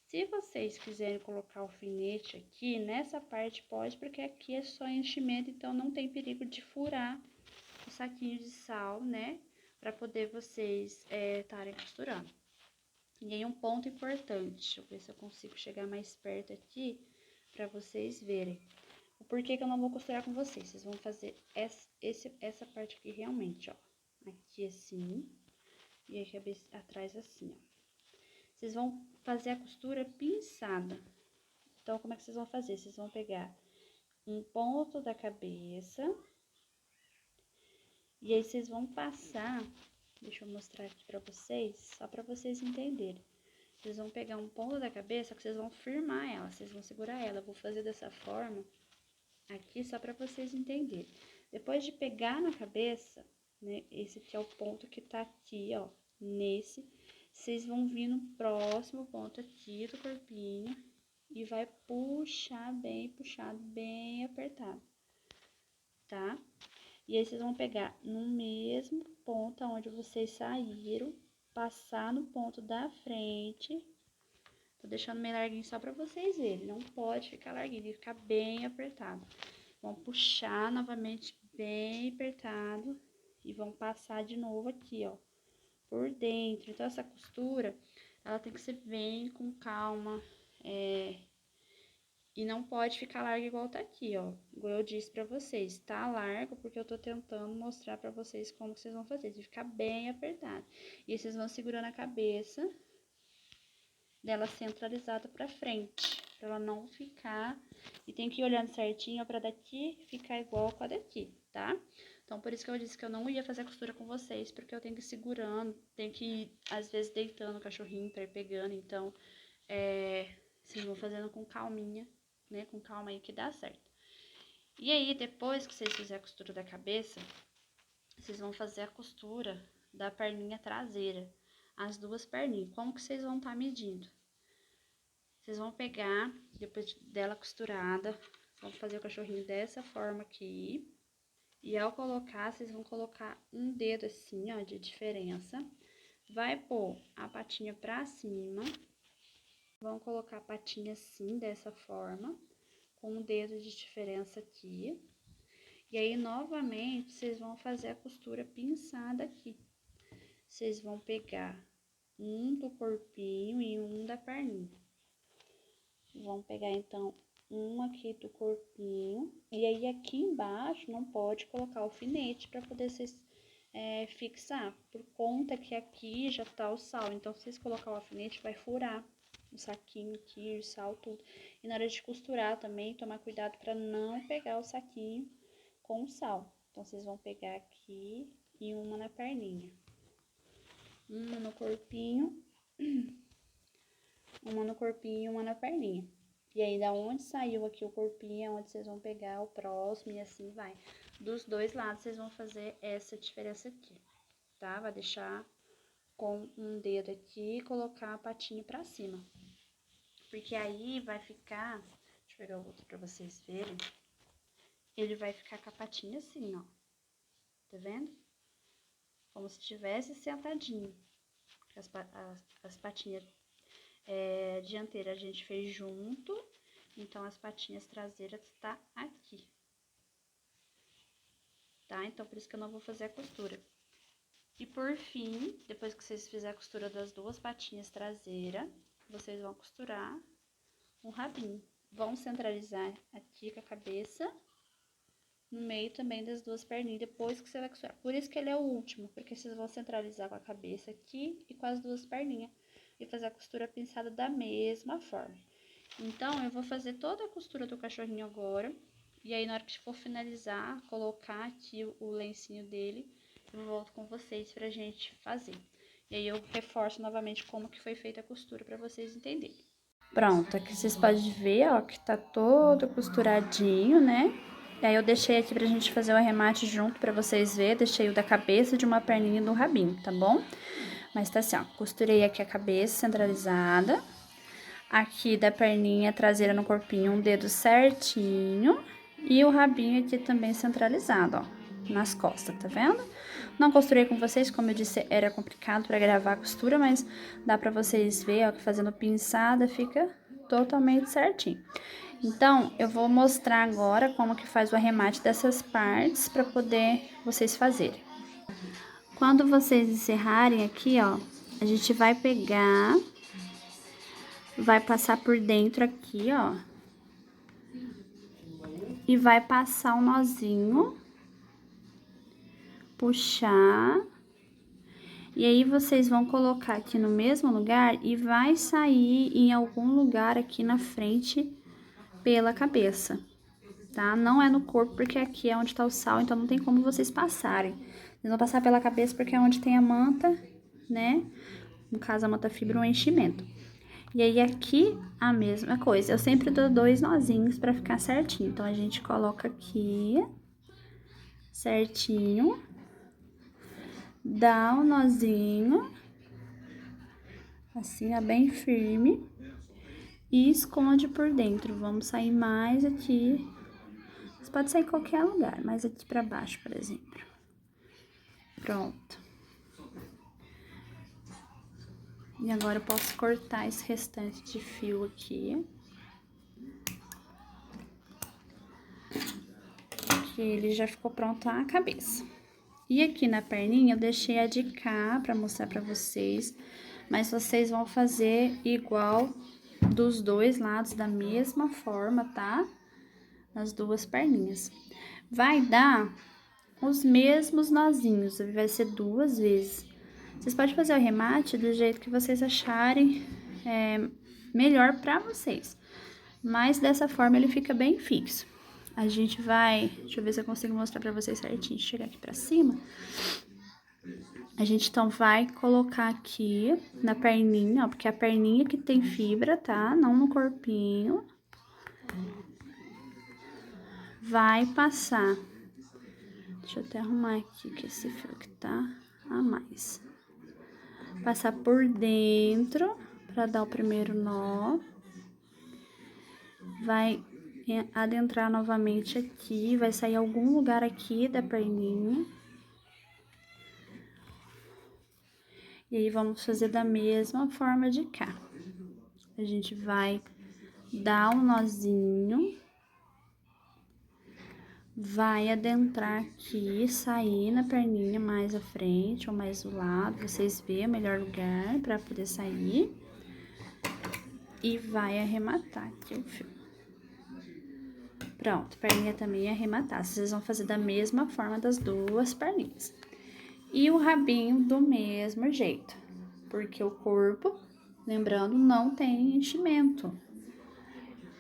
Se vocês quiserem colocar alfinete aqui, nessa parte pode, porque aqui é só enchimento, então não tem perigo de furar o saquinho de sal, né? Pra poder vocês estarem costurando. E aí um ponto importante, deixa eu ver se eu consigo chegar mais perto aqui pra vocês verem. O porquê que eu não vou costurar com vocês. Vocês vão fazer essa parte aqui realmente, ó. Aqui assim, e aqui atrás assim, ó. Vocês vão fazer a costura pinçada. Então, como é que vocês vão fazer? Vocês vão pegar um ponto da cabeça e aí vocês vão passar, deixa eu mostrar aqui pra vocês, só pra vocês entenderem. Vocês vão pegar um ponto da cabeça que vocês vão firmar ela, vocês vão segurar ela. Eu vou fazer dessa forma aqui só pra vocês entenderem. Depois de pegar na cabeça, né, esse aqui é o ponto que tá aqui, ó, nesse, vocês vão vir no próximo ponto aqui do corpinho e vai puxar bem puxado, bem apertado, tá? E aí, vocês vão pegar no mesmo ponto onde vocês saíram, passar no ponto da frente. Tô deixando meio larguinho só pra vocês verem, não pode ficar larguinho, tem que ficar bem apertado. Vão puxar novamente bem apertado e vão passar de novo aqui, ó, por dentro. Então, essa costura, ela tem que ser bem com calma, e não pode ficar larga igual tá aqui, ó. Igual eu disse pra vocês, tá largo porque eu tô tentando mostrar pra vocês como que vocês vão fazer. De ficar bem apertado. E vocês vão segurando a cabeça dela centralizada pra frente. Pra ela não ficar... E tem que ir olhando certinho pra daqui ficar igual com a daqui, tá? Então, por isso que eu disse que eu não ia fazer a costura com vocês, porque eu tenho que ir segurando, tenho que ir, às vezes, deitando o cachorrinho pra ir pegando. Então, vocês vão fazendo com calminha, né? Com calma aí que dá certo. E aí, depois que vocês fizerem a costura da cabeça, vocês vão fazer a costura da perninha traseira. As duas perninhas. Como que vocês vão estar medindo? Vocês vão pegar, depois dela costurada, vão fazer o cachorrinho dessa forma aqui. E ao colocar, vocês vão colocar um dedo assim, ó, de diferença. Vai pôr a patinha pra cima. Vão colocar a patinha assim, dessa forma, com um dedo de diferença aqui. E aí, novamente, vocês vão fazer a costura pinçada aqui. Vocês vão pegar um do corpinho e um da perninha. Vão pegar, então, um aqui do corpinho. E aí, aqui embaixo, não pode colocar alfinete para poder vocês fixar, por conta que aqui já tá o sal. Então, se vocês colocar o alfinete, vai furar o saquinho aqui, o sal, tudo. E na hora de costurar também, tomar cuidado para não pegar o saquinho com o sal. Então, vocês vão pegar aqui e uma na perninha. Uma no corpinho, uma no corpinho e uma na perninha. E aí, da onde saiu aqui o corpinho, é onde vocês vão pegar o próximo e assim vai. Dos dois lados, vocês vão fazer essa diferença aqui, tá? Vai deixar com um dedo aqui e colocar a patinha pra cima. Porque aí vai ficar, deixa eu pegar o outro pra vocês verem. Ele vai ficar com a patinha assim, ó. Tá vendo? Como se tivesse sentadinho. As patinhas dianteiras a gente fez junto, então as patinhas traseiras tá aqui. Tá? Então, por isso que eu não vou fazer a costura. E por fim, depois que vocês fizerem a costura das duas patinhas traseiras, vocês vão costurar um rabinho. Vão centralizar aqui com a cabeça, no meio também das duas perninhas, depois que você vai costurar. Por isso que ele é o último, porque vocês vão centralizar com a cabeça aqui e com as duas perninhas. E fazer a costura pinçada da mesma forma. Então, eu vou fazer toda a costura do cachorrinho agora. E aí, na hora que for finalizar, colocar aqui o lencinho dele, eu volto com vocês pra gente fazer. E aí, eu reforço novamente como que foi feita a costura pra vocês entenderem. Pronto, aqui vocês podem ver, ó, que tá todo costuradinho, né? E aí, eu deixei aqui pra gente fazer o arremate junto pra vocês verem. Deixei o da cabeça, de uma perninha e do rabinho, tá bom? Mas tá assim, ó, costurei aqui a cabeça centralizada. Aqui da perninha traseira no corpinho, um dedo certinho. E o rabinho aqui também centralizado, ó, nas costas, tá vendo? Não costurei com vocês, como eu disse, era complicado pra gravar a costura, mas dá pra vocês verem, ó, que fazendo pinçada fica totalmente certinho. Então, eu vou mostrar agora como que faz o arremate dessas partes pra poder vocês fazerem. Quando vocês encerrarem aqui, ó, a gente vai pegar, vai passar por dentro aqui, ó, e vai passar um nozinho, puxar, e aí vocês vão colocar aqui no mesmo lugar e vai sair em algum lugar aqui na frente pela cabeça, tá? Não é no corpo, porque aqui é onde tá o sal, então não tem como vocês passarem. Vocês vão passar pela cabeça porque é onde tem a manta, né? No caso, a manta fibra, um enchimento. E aí, aqui, a mesma coisa. Eu sempre dou 2 nozinhos pra ficar certinho. Então, a gente coloca aqui, certinho. Dá um nozinho, assim, ó, bem firme. E esconde por dentro. Vamos sair mais aqui. Você pode sair em qualquer lugar, mas aqui pra baixo, por exemplo. Pronto. E agora eu posso cortar esse restante de fio aqui. Que ele já ficou pronto a cabeça. E aqui na perninha eu deixei a de cá pra mostrar pra vocês. Mas vocês vão fazer igual dos dois lados, da mesma forma, tá? Nas duas perninhas. Vai dar os mesmos nozinhos, vai ser 2 vezes. Vocês podem fazer o arremate do jeito que vocês acharem melhor pra vocês. Mas dessa forma ele fica bem fixo. A gente vai, deixa eu ver se eu consigo mostrar pra vocês certinho, chegar aqui pra cima. A gente então vai colocar aqui na perninha, ó, porque é a perninha que tem fibra, tá? Não no corpinho. Vai passar. Deixa eu até arrumar aqui, que esse fio que tá a mais. Passar por dentro, pra dar o primeiro nó. Vai adentrar novamente aqui, vai sair algum lugar aqui da perninha. E aí, vamos fazer da mesma forma de cá. A gente vai dar um nozinho. Vai adentrar aqui, sair na perninha mais à frente ou mais do lado, vocês verem o melhor lugar pra poder sair. E vai arrematar aqui o fio. Pronto, perninha também arrematar. Vocês vão fazer da mesma forma das duas perninhas. E o rabinho do mesmo jeito, porque o corpo, lembrando, não tem enchimento.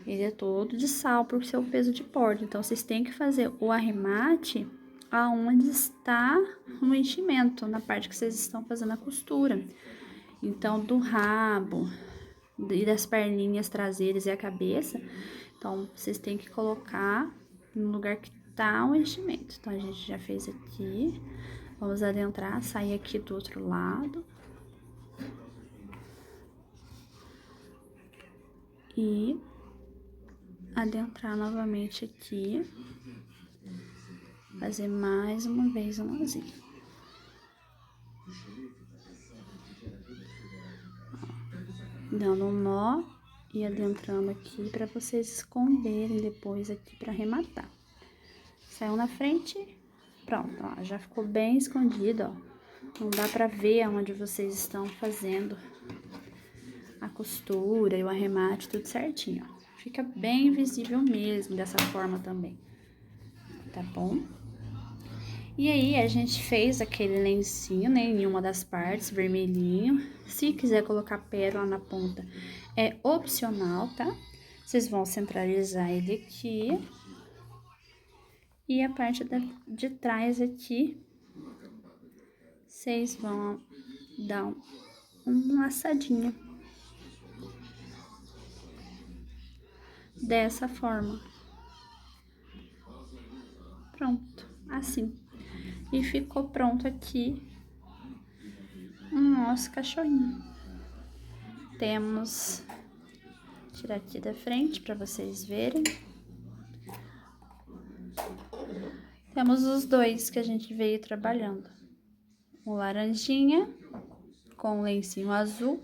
Ele é todo de sal por seu peso de porta. Então, vocês têm que fazer o arremate aonde está o enchimento, na parte que vocês estão fazendo a costura. Então, do rabo e das perninhas traseiras e a cabeça, então, vocês têm que colocar no lugar que tá o enchimento. Então, a gente já fez aqui. Vamos adentrar, sair aqui do outro lado. E adentrar novamente aqui. Fazer mais uma vez um nozinho. Dando um nó e adentrando aqui para vocês esconderem depois aqui para arrematar. Saiu na frente, pronto, ó, já ficou bem escondido, ó. Não dá pra ver onde vocês estão fazendo a costura e o arremate, tudo certinho, ó. Fica bem visível mesmo dessa forma também, tá bom? E aí, a gente fez aquele lencinho, né, em uma das partes, vermelhinho. Se quiser colocar pérola na ponta, é opcional, tá? Vocês vão centralizar ele aqui. E a parte de trás aqui, vocês vão dar uma assadinha. Dessa forma. Pronto, assim. E ficou pronto aqui o nosso cachorrinho. Temos... Tirar aqui da frente para vocês verem. Temos os dois que a gente veio trabalhando. O laranjinha com lencinho azul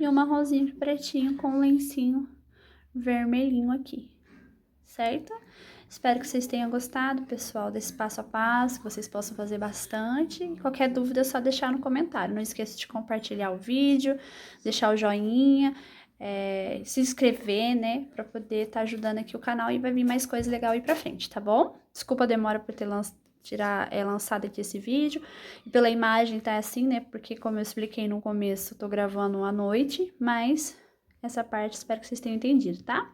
e o marronzinho pretinho com lencinho vermelhinho aqui, certo? Espero que vocês tenham gostado, pessoal, desse passo a passo, que vocês possam fazer bastante. Qualquer dúvida é só deixar no comentário. Não esqueça de compartilhar o vídeo, deixar o joinha, se inscrever, né, pra poder estar ajudando aqui o canal e vai vir mais coisa legal aí pra frente, tá bom? Desculpa a demora por ter lançado aqui esse vídeo. E pela imagem tá assim, né, porque como eu expliquei no começo, eu tô gravando à noite, mas essa parte espero que vocês tenham entendido, tá?